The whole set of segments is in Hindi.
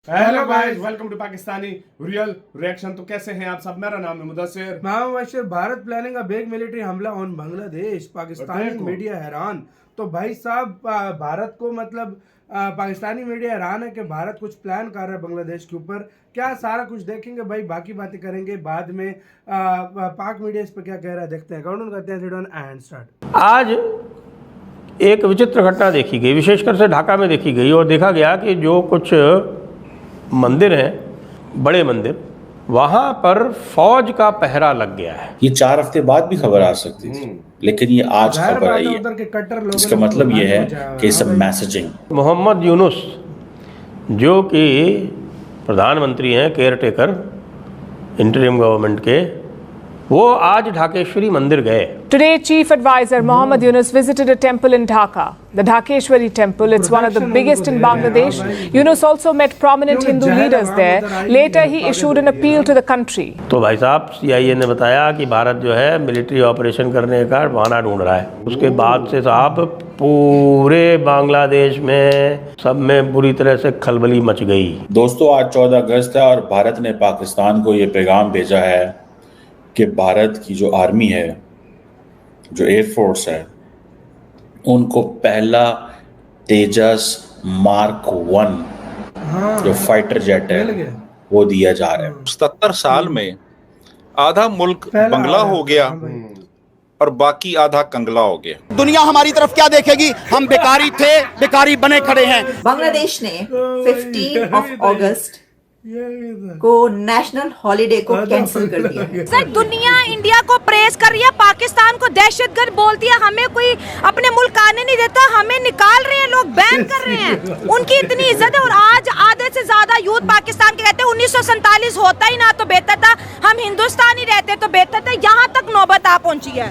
Hello guys, welcome to Pakistani real reaction. तो कैसे हैं आप सब? मेरा नाम है मुदस्सिर। मैं भारत प्लानिंग का बिग मिलिट्री हमला ऑन बांग्लादेश, पाकिस्तानी मीडिया हैरान। तो भाई साहब, भारत को मतलब पाकिस्तानी मीडिया हैरान है कि भारत कुछ प्लान कर रहा है बांग्लादेश के ऊपर। क्या सारा कुछ देखेंगे भाई, बाकी बातें करेंगे बाद में। पाक मीडिया इस पर क्या कह रहा है देखते हैं। काउंट करते हैं एंड स्टार्ट। आज एक विचित्र घटना देखी गई, विशेषकर से ढाका में देखी गई और देखा गया कि जो कुछ मंदिर हैं, बड़े मंदिर, वहाँ पर फौज का पहरा लग गया है। ये 4 हफ्ते बाद भी खबर आ सकती थी, लेकिन ये आज खबर आई है। इसका मतलब ये है कि सब मैसेजिंग। मोहम्मद यूनुस जो कि प्रधानमंत्री हैं, केयर टेकर इंटरिम गवर्नमेंट के, वो आज ढाकेश्वरी मंदिर गए। Today, Chief Advisor Mohammad Yunus visited a temple in Dhaka, the Dhakeshwari Temple. It's one of the biggest in Bangladesh. Yunus also met prominent Hindu leaders there. Later, he issued an appeal to the country. तो भाई साहब, CIA ने बताया कि भारत जो है मिलिट्री ऑपरेशन करने का बहाना ढूंढ रहा है। उसके बाद से साहब पूरे बांग्लादेश में सब में बुरी तरह से खलबली मच गई। दोस्तों, आज 14 अगस्त है और भारत ने पाकिस्तान को ये पैगाम भेजा है कि भारत की जो आर्मी है, जो एयरफोर्स है, उनको पहला तेजस मार्क 1 जो फाइटर जेट है वो दिया जा रहा है। 77 साल में आधा मुल्क बंगला हो गया और बाकी आधा कंगला हो गया। दुनिया हमारी तरफ क्या देखेगी? हम बेकारी थे, बेकारी बने खड़े हैं। बांग्लादेश ने 15 अगस्त को नेशनल हॉलिडे को कैंसिल कर दिया। सर, दुनिया इंडिया को प्रेस कर रही है, पाकिस्तान को दहशतगर्द बोलती है, हमें कोई अपने मुल्क आने नहीं देता, हमें निकाल रहे हैं लोग, बैन कर रहे हैं। उनकी इतनी इज्जत है और आज आधे से ज्यादा यूथ पाकिस्तान के कहते हैं 1947 होता ही ना तो बेहतर था, हम हिंदुस्तान ही रहते तो बेहतर था। यहाँ तक नौबत आ पहुंची है।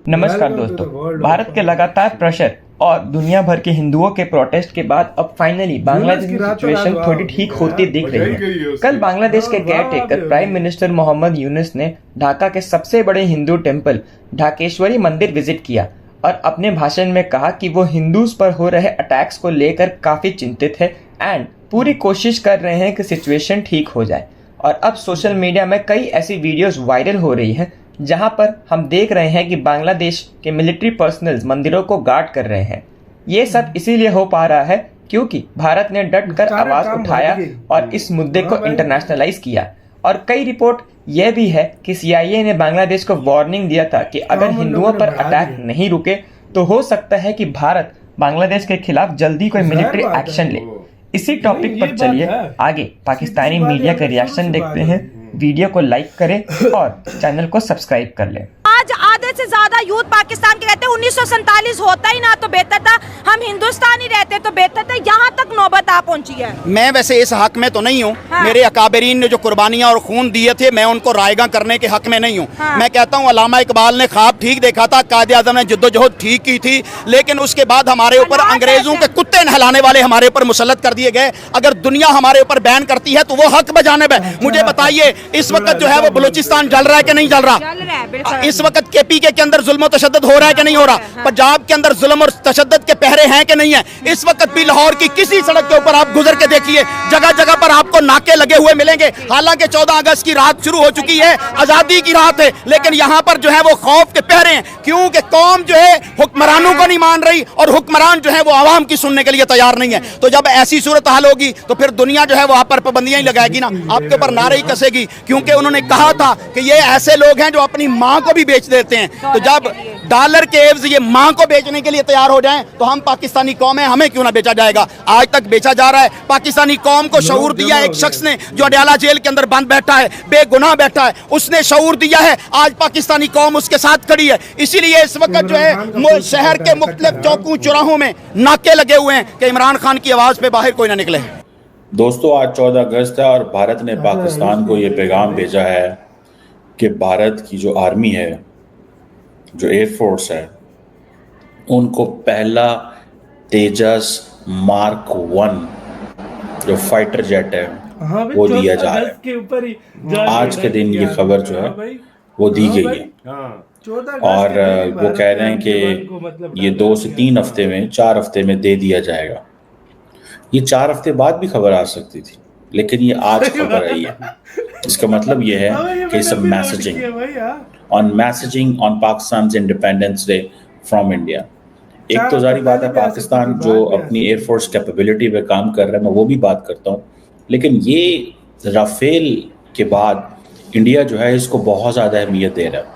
नमस्कार दोस्तों, भारत के लगातार प्रेशर और दुनिया भर के हिंदुओं के प्रोटेस्ट के बाद अब फाइनली बांग्लादेश की सिचुएशन थोड़ी ठीक होती दिख रही है। कल बांग्लादेश के care taker prime minister Mohammad Yunus ने ढाका के सबसे बड़े हिंदू टेंपल ढाकेश्वरी मंदिर विजिट किया और अपने भाषण में कहा कि वो हिंदूज पर हो रहे अटैक्स को लेकर काफी चिंतित है एंड पूरी कोशिश कर रहे हैं कि सिचुएशन ठीक हो जाए। और अब सोशल मीडिया में कई ऐसी वीडियोस वायरल हो रही हैं जहां पर हम देख रहे हैं कि बांग्लादेश के मिलिट्री पर्सनल्स मंदिरों को गार्ड कर रहे हैं। ये सब इसीलिए हो पा रहा है क्योंकि भारत ने डट कर आवाज उठाया और इस मुद्दे को इंटरनेशनलाइज किया। और कई रिपोर्ट यह भी है कि CIA ने बांग्लादेश को वार्निंग दिया था कि अगर हिंदुओं पर अटैक नहीं रुके तो हो सकता है कि भारत बांग्लादेश के खिलाफ जल्दी कोई मिलिट्री एक्शन ले। इसी टॉपिक पर चलिए आगे पाकिस्तानी मीडिया का रिएक्शन देखते हैं। वीडियो को लाइक करें और चैनल को सब्सक्राइब कर लें। आज आधे से ज्यादा यूथ पाकिस्तान के कहते हैं 1947 होता ही ना तो बेहतर था, हम हिंदुस्तान ही रहते तो बेहतर था। यहाँ तक नौबत आ पहुंची है। मैं वैसे इस हक में तो नहीं हूँ। हाँ। मेरे अकाबरीन ने जो कुर्बानियां और खून दिए थे, मैं उनको रायगा करने के हक में नहीं हूँ। हाँ। मैं कहता हूँ अल्लामा इकबाल ने ख्वाब ठीक देखा था, कायदे आज़म ने जद्दोजहद ठीक की थी, लेकिन उसके बाद हमारे ऊपर अंग्रेजों के कुत्ते नहलाने वाले हमारे ऊपर मुसल्लत कर दिए गए। अगर दुनिया हमारे ऊपर बैन करती है तो वो हक बजानिब है। मुझे बताइए, इस वक्त जो है वो बलूचिस्तान जल रहा है कि नहीं जल रहा? इस वक्त KPK के अंदर जुल्म और तशद्दुद हो रहा है कि नहीं हो रहा? पंजाब के अंदर जुल्म और तशद्दुद के पहरे हैं कि नहीं है? इस वक्त भी लाहौर की किसी सड़क के ऊपर आप गुजर के देखिए, जगह जगह पर आपको नाके लगे हुए मिलेंगे। हालांकि 14 अगस्त की रात शुरू हो चुकी है, आजादी की रात है, लेकिन यहाँ पर जो है वो खौफ के पहरे हैं, क्योंकि कौम जो है हुक्मरानों को नहीं मान रही और हुक्मरान जो है वो आवाम की सुनने के लिए तैयार नहीं है। तो जब ऐसी सूरत हाल होगी तो फिर दुनिया जो है वो आप पर पाबंदियां ही लगाएगी ना, आपके ऊपर नारे ही कसेगी, क्योंकि उन्होंने कहा था कि ये ऐसे लोग हैं जो अपनी माँ को भी बेच देते हैं। तो जब डॉलर के एवज ये माँ को बेचने के लिए तैयार हो जाएं तो हम पाकिस्तानी कौम है, हमें क्यों ना बेचा जाएगा? आज तक बेचा जा रहा है। पाकिस्तानी कौम को शऊर दिया एक शख्स ने जो अडयाला जेल के अंदर बंद बैठा है, बेगुनाह बैठा है, उसने शऊर दिया है। आज पाकिस्तानी कौम उसके साथ खड़ी है। इसीलिए इस वक्त जो है शहर के मुख्तलिफ चौकों चौराहों में नाके लगे हुए हैं कि इमरान खान की आवाज पे बाहर कोई ना निकले। दोस्तों, आज 14 अगस्त है और भारत ने पाकिस्तान को ये पैगाम भेजा है कि भारत की जो आर्मी है, जो एयरफोर्स है, उनको पहला तेजस मार्क 1 जो फाइटर जेट है वो दिया जा रहा है। आज के दिन ये खबर जो है वो दी गई है और वो कह रहे हैं कि ये 2 से 3 हफ्ते में, 4 हफ्ते में दे दिया जाएगा। ये 4 हफ्ते बाद भी खबर आ सकती थी, लेकिन ये आज खबर आई है। इसका मतलब ये है कि it's a messaging on Pakistan independence day from India. एक तो जारी बात है, पाकिस्तान जो अपनी एयरफोर्स कैपेबिलिटी पे काम कर रहा है, मैं वो भी बात करता हूँ, लेकिन ये राफेल के बाद इंडिया जो है इसको बहुत ज़्यादा अहमियत दे रहा है।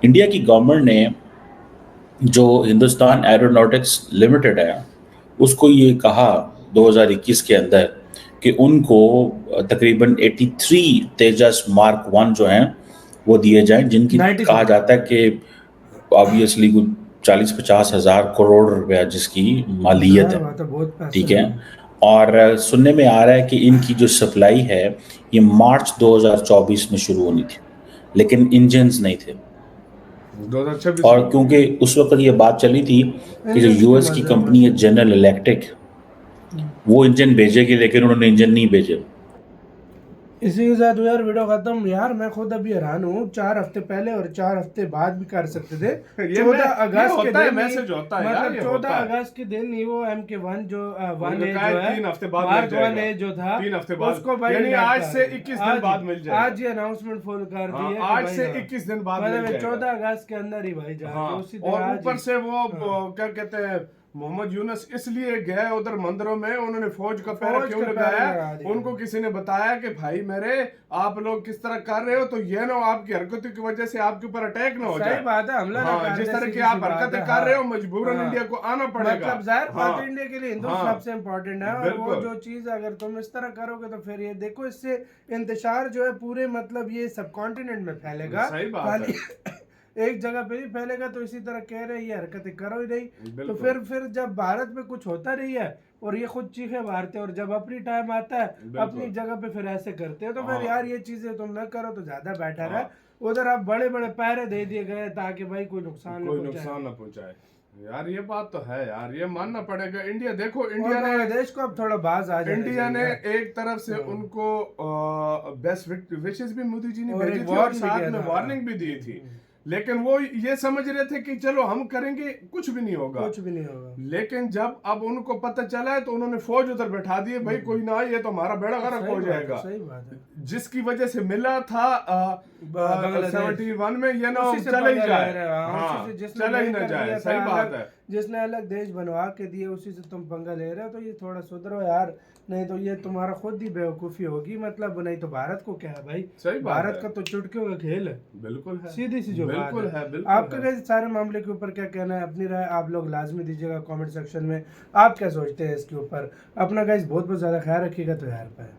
इंडिया की गवर्नमेंट ने जो हिंदुस्तान एरोनॉटिक्स लिमिटेड है उसको ये कहा 2021 के अंदर कि उनको तकरीबन 83 तेजस मार्क 1 जो हैं वो दिए जाएं, जिनकी कहा जाता है कि ऑब्वियसली 40-50 हज़ार करोड़ रुपया जिसकी मालियत है, ठीक है। और सुनने में आ रहा है कि इनकी जो सप्लाई है ये मार्च 2024 में शुरू होनी थी, लेकिन इंजन्स नहीं थे। 2026 और क्योंकि उस वक्त ये बात चली थी कि जो यूएस की कंपनी है जनरल इलेक्ट्रिक, वो इंजन भेजेगी, लेकिन उन्होंने इंजन नहीं भेजे। इसी के साथ यार वीडियो खत्म। यार मैं खुद अभी हैरान हूँ, 4 हफ्ते पहले और 4 हफ्ते बाद भी कर सकते थे। 14 अगस्त के दिन मैसेज होता है यार, मतलब 14 अगस्त के दिन ही वो MK1 जो 1 है, 3 हफ्ते बाद मार्क 1 है जो था, 3 हफ्ते बाद उसको भाई यानी आज से 21 दिन बाद मिल जाएगा। आज ये अनाउंसमेंट फुल कर दी है, आज से 21 दिन बाद मिल जाएगा, 14 अगस्त के अंदर ही भाई जाके उसी दिन। और ऊपर से वो क्या कहते हैं, मोहम्मद यूनुस इसलिए गए उधर मंदिरों में, उन्होंने फौज का पैरा क्यों लगाया, उनको किसी ने बताया कि भाई मेरे आप लोग किस तरह कर रहे हो, तो ये ना आपकी हरकतों की वजह से आपके ऊपर अटैक ना हो जाए। सही बात है, हमला ना कर, जिस तरह की आप हरकतें कर रहे हो मजबूरन इंडिया को आना पड़ेगा। मतलब जाहिर बात है इंडिया के लिए हिंदू सबसे इम्पोर्टेंट है, और वो जो चीज अगर तुम इस तरह करोगे तो फिर ये देखो इससे इंतशार जो है पूरे मतलब ये सब कॉन्टिनेंट में फैलेगा। सही बात है, एक जगह पे ही फैलेगा। तो इसी तरह कह रहे हैं ये हरकतें करो ही नहीं, तो फिर जब भारत में कुछ होता नहीं है और ये खुद चीखे मारते हैं, और जब अपनी टाइम आता है अपनी जगह पे फिर ऐसे करते हैं, तो फिर यार ये चीजें तुम न करो तो ज्यादा बेटर है। उधर आप बड़े बड़े पैरे दे दिए गए ताकि भाई कोई नुकसान न पहुंचाए। यार ये बात तो है यार, ये मानना पड़ेगा। इंडिया देखो, इंडिया ने देश को अब थोड़ा बाज आ जाए। इंडिया ने एक तरफ से उनको बेस्ट विशेस भी मोदी जी ने भेजी थी और साथ में वार्निंग भी दी थी, लेकिन वो ये समझ रहे थे कि चलो हम करेंगे कुछ भी नहीं होगा, लेकिन जब अब उनको पता चला है तो उन्होंने फौज उधर बैठा दी, भाई कोई ना आए तो हमारा बेड़ा गर्क हो जाएगा। सही बात है, जिसकी वजह से मिला था 71 में, ये ना चला ही जाए, चला ही ना जाए। सही बात है, जिसने अलग देश बनवा के दिए उसी से तुम पंगा ले रहे हो, तो ये थोड़ा सुधरो यार, नहीं तो ये तुम्हारा खुद ही बेवकूफी होगी। मतलब नहीं तो भारत को क्या है भाई, सही भारत का तो चुटकियों का खेल है। बिल्कुल है, सीधी सी जो बिल्कुल बात है, बिल्कुल आपका कैसे सारे मामले के ऊपर क्या कहना है, अपनी राय आप लोग लाजमी दीजिएगा कमेंट सेक्शन में। आप क्या सोचते हैं इसके ऊपर? अपना गाइस बहुत बहुत ज्यादा ख्याल रखिएगा। तो यार पाए।